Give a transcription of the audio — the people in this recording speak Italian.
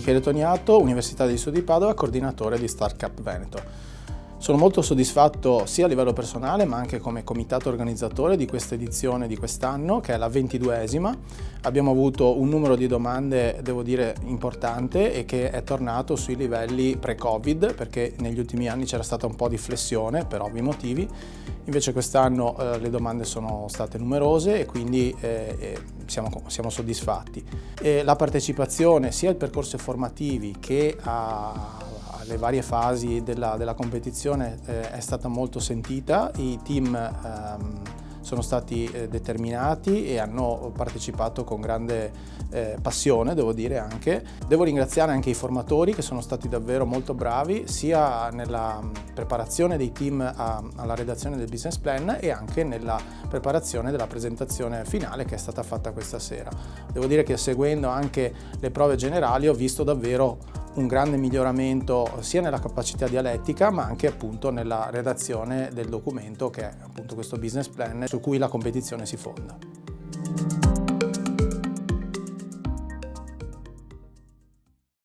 Michele Toniato, Università degli Studi di Padova, coordinatore di Startup Veneto. Sono molto soddisfatto sia a livello personale ma anche come comitato organizzatore di questa edizione di quest'anno, che è la 22esima. Abbiamo avuto un numero di domande, devo dire, importante e che è tornato sui livelli pre-Covid, perché negli ultimi anni c'era stata un po' di flessione per ovvi motivi. Invece quest'anno le domande sono state numerose e quindi siamo soddisfatti. La partecipazione sia ai percorsi formativi che alle varie fasi della competizione è stata molto sentita. I team sono stati determinati e hanno partecipato con grande passione, devo dire anche. Devo ringraziare anche i formatori che sono stati davvero molto bravi, sia nella preparazione dei team alla redazione del business plan e anche nella preparazione della presentazione finale che è stata fatta questa sera. Devo dire che seguendo anche le prove generali ho visto davvero un grande miglioramento sia nella capacità dialettica ma anche appunto nella redazione del documento che è appunto questo business plan su cui la competizione si fonda.